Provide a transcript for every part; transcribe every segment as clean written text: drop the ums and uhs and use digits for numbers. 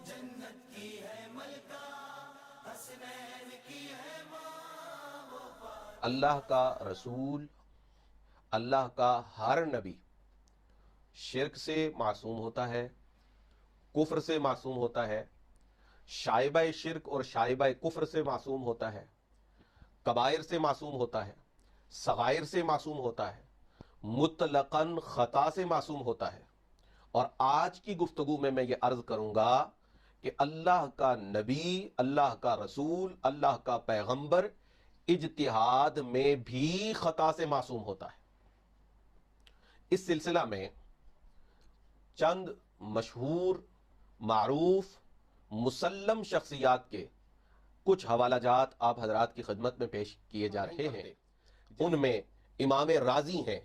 جنت کی ہے ملکہ حسنین کی ہے ماں اللہ کا رسول، اللہ کا ہر نبی شرک سے معصوم ہوتا ہے، کفر سے معصوم ہوتا ہے، شائبہ شرک اور شائبہ کفر سے معصوم ہوتا ہے، کبائر سے معصوم ہوتا ہے، صغائر سے معصوم ہوتا ہے، مطلقاً خطا سے معصوم ہوتا ہے۔ اور آج کی گفتگو میں یہ عرض کروں گا کہ اللہ کا نبی، اللہ کا رسول، اللہ کا پیغمبر اجتہاد میں بھی خطا سے معصوم ہوتا ہے۔ اس سلسلہ میں چند مشہور، معروف، مسلم شخصیات کے کچھ حوالہ جات آپ حضرات کی خدمت میں پیش کیے جا رہے ہیں۔ ان میں امام رازی ہیں،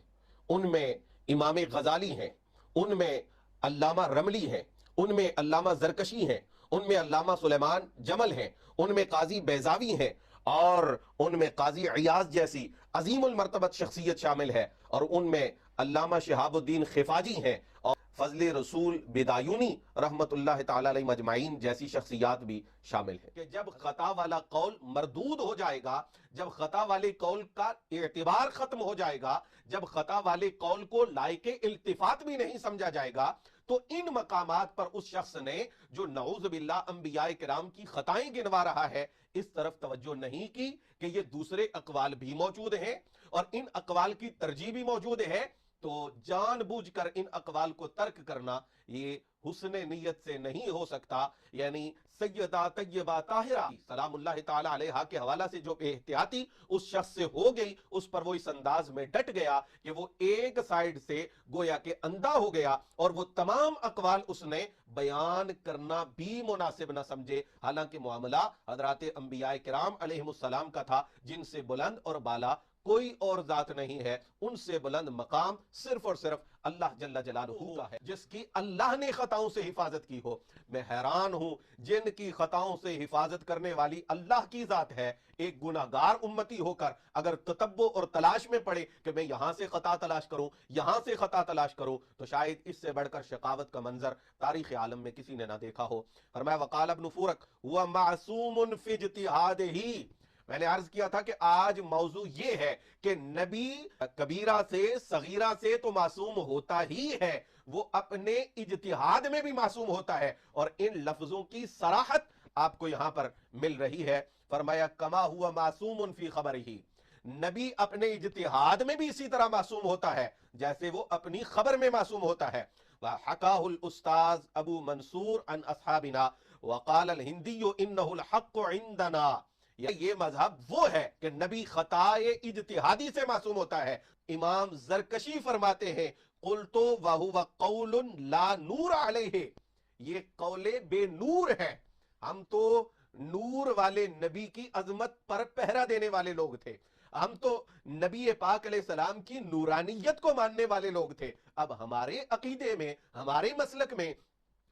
ان میں امام غزالی ہیں، ان میں علامہ رملی ہیں، ان میں علامہ زرکشی ہیں، ان میں علامہ سلیمان جمل ہیں، ان میں قاضی بیضاوی ہیں، اور ان میں قاضی عیاض جیسی عظیم المرتبت شخصیت شامل ہے، اور ان میں علامہ شہاب الدین خفاجی ہیں، اور فضل رسول بدایونی رحمت اللہ تعالی علیہ مجمعین جیسی شخصیات بھی شامل ہیں۔ کہ جب خطا والا قول مردود ہو جائے گا، جب خطا والے قول کا اعتبار ختم ہو جائے گا، جب خطا والے قول کو لائق التفات بھی نہیں سمجھا جائے گا، تو ان مقامات پر اس شخص نے جو نعوذ باللہ انبیاء کرام کی خطائیں گنوا رہا ہے، اس طرف توجہ نہیں کی کہ یہ دوسرے اقوال بھی موجود ہیں اور ان اقوال کی ترجیح بھی موجود ہے، تو جان بوجھ کر ان اقوال کو ترک کرنا یہ حسن نیت سے نہیں ہو سکتا۔ یعنی سیدہ طیبہ طاہرہ سلام اللہ تعالی علیہا کے حوالہ سے جو احتیاطی اس شخص سے ہو گئی، اس پر وہ اس انداز میں ڈٹ گیا کہ وہ ایک سائیڈ سے گویا کہ اندھا ہو گیا، اور وہ تمام اقوال اس نے بیان کرنا بھی مناسب نہ سمجھے، حالانکہ معاملہ حضرات انبیاء کرام علیہم السلام کا تھا، جن سے بلند اور بالا کوئی اور ذات نہیں ہے، ان سے بلند مقام صرف اور صرف اللہ جل جلالہ کا ہے، جس کی اللہ نے خطاؤں سے حفاظت کی ہو۔ میں حیران ہوں، جن کی خطاؤں سے حفاظت کرنے والی اللہ کی ذات ہے، ایک گناہگار امتی ہو کر اگر تتبع اور تلاش میں پڑے کہ میں یہاں سے خطا تلاش کروں، یہاں سے خطا تلاش کروں، تو شاید اس سے بڑھ کر شقاوت کا منظر تاریخ عالم میں کسی نے نہ دیکھا ہو۔ فرمایا وقال ابن فورک هو معصوم فی اجتہادہ، میں نے عرض کیا تھا کہ آج موضوع یہ ہے کہ نبی کبیرہ سے صغیرہ سے تو معصوم ہوتا ہی ہے، وہ اپنے اجتہاد میں بھی معصوم ہوتا ہے، اور ان لفظوں کی صراحت آپ کو یہاں پر مل رہی ہے۔ فرمایا کما ہوا معصوم فی خبرہ، نبی اپنے اجتہاد میں بھی اسی طرح معصوم ہوتا ہے جیسے وہ اپنی خبر میں معصوم ہوتا ہے۔ وحکاہ الاستاذ ابو منصور عن اصحابنا وقال الہندی انہ الحق عندنا، یہ مذہب وہ ہے کہ نبی خطائے اجتہادی سے معصوم ہوتا ہے۔ امام زرکشی فرماتے ہیں قلت وہو قول لا نور علیہ، یہ قول بے نور ہے، ہم تو نور والے نبی کی عظمت پر پہرا دینے والے لوگ تھے، ہم تو نبی پاک علیہ السلام کی نورانیت کو ماننے والے لوگ تھے۔ اب ہمارے عقیدے میں، ہمارے مسلک میں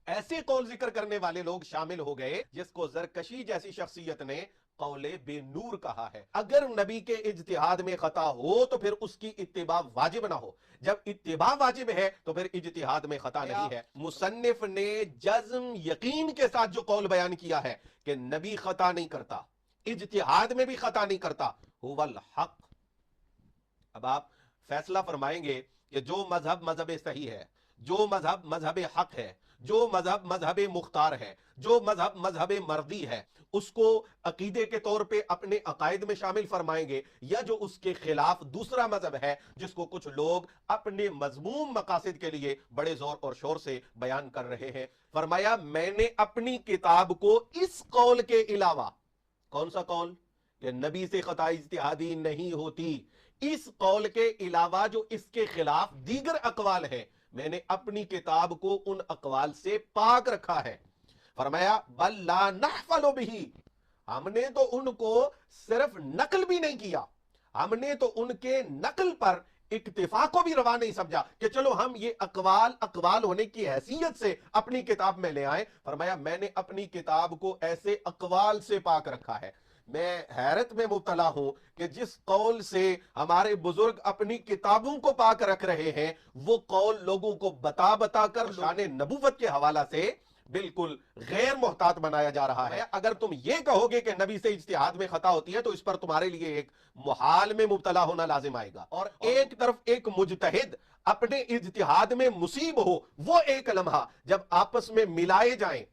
ایسے قول ذکر کرنے والے لوگ شامل ہو گئے جس کو زرکشی جیسی شخصیت نے قول بے نور کہا ہے۔ اگر نبی کے اجتہاد میں خطا ہو تو پھر اس کی اتباع واجب نہ ہو، جب اتباع واجب ہے تو پھر اجتہاد میں خطا نہیں ہے۔ مصنف نے جزم یقین کے ساتھ جو قول بیان کیا ہے کہ نبی خطا نہیں کرتا، اجتہاد میں بھی خطا نہیں کرتا، هو الحق۔ اب آپ فیصلہ فرمائیں گے کہ جو مذہب مذہب صحیح ہے، جو مذہب مذہب حق ہے، جو مذہب مذہب مختار ہے، جو مذہب مذہب مرضی ہے، اس کو عقیدے کے طور پہ اپنے عقائد میں شامل فرمائیں گے، یا جو اس کے خلاف دوسرا مذہب ہے جس کو کچھ لوگ اپنے مذموم مقاصد کے لیے بڑے زور اور شور سے بیان کر رہے ہیں۔ فرمایا میں نے اپنی کتاب کو اس قول کے علاوہ، کون سا قول؟ کہ نبی سے خطا اجتہادی نہیں ہوتی، اس قول کے علاوہ جو اس کے خلاف دیگر اقوال ہیں، میں نے اپنی کتاب کو ان اقوال سے پاک رکھا ہے۔ فرمایا بل لا نحفل بہ، ہم نے تو ان کو صرف نقل بھی نہیں کیا، ہم نے تو ان کے نقل پر اکتفا کو بھی روا نہیں سمجھا کہ چلو ہم یہ اقوال ہونے کی حیثیت سے اپنی کتاب میں لے آئیں۔ فرمایا میں نے اپنی کتاب کو ایسے اقوال سے پاک رکھا ہے۔ میں حیرت میں مبتلا ہوں کہ جس قول سے ہمارے بزرگ اپنی کتابوں کو پاک رکھ رہے ہیں، وہ قول لوگوں کو بتا کر شان نبوت کے حوالہ سے بالکل غیر محتاط بنایا جا رہا ہے. اگر تم یہ کہو گے کہ نبی سے اجتہاد میں خطا ہوتی ہے تو اس پر تمہارے لیے ایک محال میں مبتلا ہونا لازم آئے گا. اور ایک طرف ایک مجتہد اپنے اجتہاد میں مصیب ہو، وہ ایک لمحہ جب آپس میں ملائے جائیں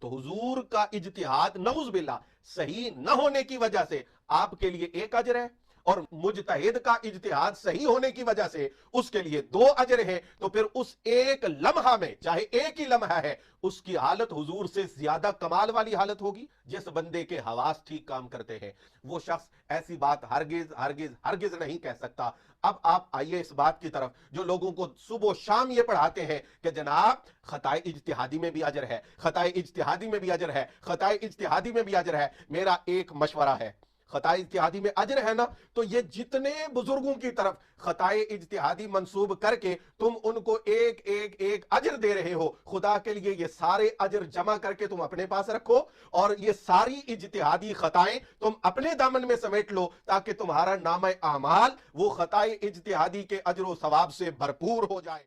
تو حضور کا اجتہاد نعوذ باللہ صحیح نہ ہونے کی وجہ سے آپ کے لیے ایک اجر ہے، اور مجتہد کا اجتہاد صحیح ہونے کی وجہ سے اس کے لیے 2 اجر ہیں. تو پھر اس ایک لمحہ میں، چاہے ایک ہی لمحہ ہے، اس کی حالت حضور سے زیادہ کمال والی حالت ہوگی. جس بندے کے حواس ٹھیک کام کرتے ہیں وہ شخص ایسی بات ہرگز ہرگز ہرگز نہیں کہہ سکتا. اب آپ آئیے اس بات کی طرف جو لوگوں کو صبح و شام یہ پڑھاتے ہیں کہ جناب خطائے اجتہادی میں بھی اجر ہے، خطائے اجتہادی میں بھی اجر ہے، خطائے اجتہادی میں بھی اجر ہے. میرا ایک مشورہ ہے، خطائے اجتہادی میں اجر ہے نا، تو یہ جتنے بزرگوں کی طرف خطائے اجتہادی منسوب کر کے تم ان کو ایک ایک ایک اجر دے رہے ہو، خدا کے لیے یہ سارے اجر جمع کر کے تم اپنے پاس رکھو، اور یہ ساری اجتہادی خطائیں تم اپنے دامن میں سمیٹ لو، تاکہ تمہارا نامہ اعمال وہ خطائے اجتہادی کے اجر و ثواب سے بھرپور ہو جائے.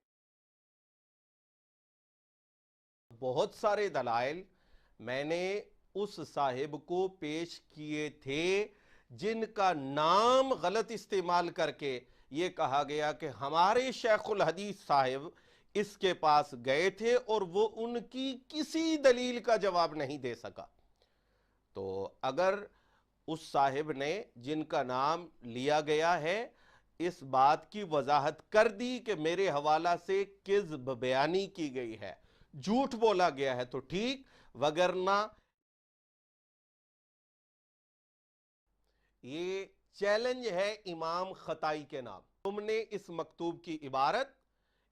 بہت سارے دلائل میں نے اس صاحب کو پیش کیے تھے جن کا نام غلط استعمال کر کے یہ کہا گیا کہ ہمارے شیخ الحدیث صاحب اس کے پاس گئے تھے اور وہ ان کی کسی دلیل کا جواب نہیں دے سکا. تو اگر اس صاحب نے جن کا نام لیا گیا ہے اس بات کی وضاحت کر دی کہ میرے حوالہ سے کذب بیانی کی گئی ہے، جھوٹ بولا گیا ہے، تو ٹھیک، وگرنہ یہ چیلنج ہے امام خطائی کے نام. تم نے اس مکتوب کی عبارت،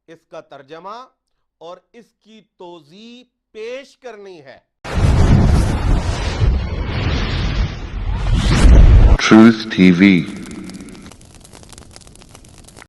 اس کا ترجمہ اور اس کی توضیح پیش کرنی ہے. Truth TV